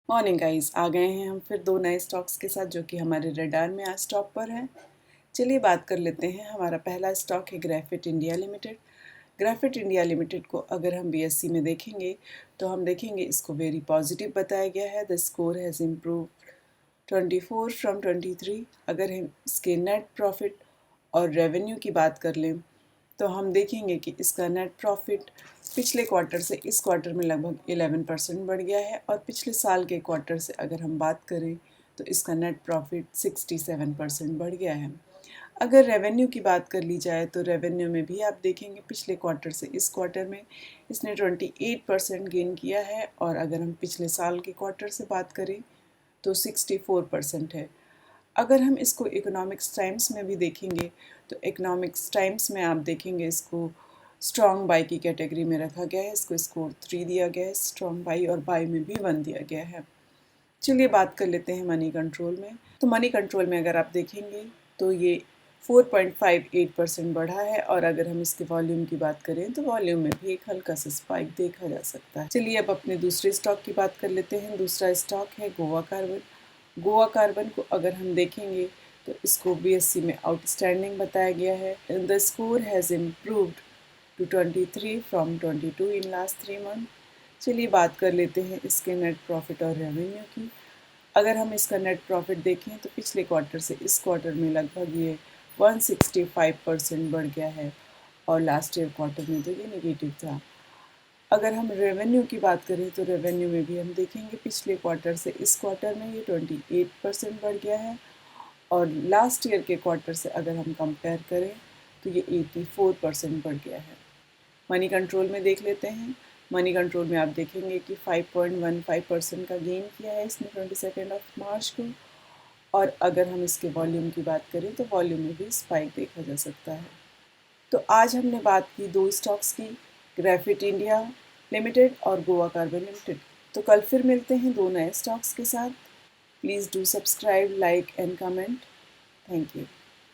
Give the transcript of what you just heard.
Morning guys, आ गए हैं हम फिर दो नए स्टॉक्स के साथ जो कि हमारे रडार में आज टॉप पर हैं। चलिए बात कर लेते हैं। हमारा पहला स्टॉक है graphite India limited. Graphite India limited को अगर हम बीएससी में देखेंगे तो हम देखेंगे इसको वेरी पॉजिटिव बताया गया है। The score has improve 24 from 23। अगर हम इसके नेट प्रॉफिट और रेवेन्यू की बात कर लें तो हम देखेंगे कि इसका नेट प्रॉफिट पिछले क्वार्टर से इस क्वार्टर में लगभग 11% बढ़ गया है और पिछले साल के क्वार्टर से अगर हम बात करें तो इसका नेट प्रॉफिट 67% बढ़ गया है। अगर रेवेन्यू की बात कर ली जाए तो रेवेन्यू में भी आप देखेंगे पिछले क्वार्टर से इस क्वार्टर में इसने 28% गेन किया है और अगर हम पिछले साल के क्वार्टर से बात करें तो 64% है। अगर हम इसको इकोनॉमिक्स टाइम्स में भी देखेंगे तो इकोनॉमिक्स टाइम्स में आप देखेंगे इसको स्ट्रॉन्ग बाई की कैटेगरी में रखा गया है। इसको स्कोर 3 दिया गया है। स्ट्रॉन्ग बाई और बाई में भी 1 दिया गया है। चलिए बात कर लेते हैं मनी कंट्रोल में। तो मनी कंट्रोल में अगर आप देखेंगे तो ये 4.58% बढ़ा है और अगर हम इसके वॉल्यूम की बात करें तो वॉल्यूम में भी एक हल्का सा स्पाइक देखा जा सकता है। चलिए अब अपने दूसरे स्टॉक की बात कर लेते हैं। दूसरा स्टॉक है गोवा कार्बन। गोवा कार्बन को अगर हम देखेंगे तो इसको बीएससी में आउटस्टैंडिंग बताया गया है। The score has improved to 23 from 22 in last 3 month. चलिए बात कर लेते हैं इसके नेट प्रॉफिट और रेवेन्यू की। अगर हम इसका नेट प्रॉफिट देखें तो पिछले क्वार्टर से इस क्वार्टर में लगभग ये 165% बढ़ गया है और लास्ट ईयर क्वार्टर में तो ये नेगेटिव था। अगर हम रेवेन्यू की बात करें तो रेवेन्यू में भी हम देखेंगे पिछले क्वार्टर से इस क्वार्टर में ये 28% बढ़ गया है और लास्ट ईयर के क्वार्टर से अगर हम कंपेयर करें तो ये 84% बढ़ गया है। मनी कंट्रोल में देख लेते हैं। मनी कंट्रोल में आप देखेंगे कि 5.15% का गेन किया है इसने 22 मार्च को और अगर हम इसके वॉल्यूम की बात करें तो वॉल्यूम में भी स्पाइक देखा जा सकता है। तो आज हमने बात की दो स्टॉक्स की, ग्रेफाइट इंडिया लिमिटेड और गोवा कार्बन लिमिटेड। तो कल फिर मिलते हैं दो नए स्टॉक्स के साथ। Please do subscribe, like and comment. Thank you.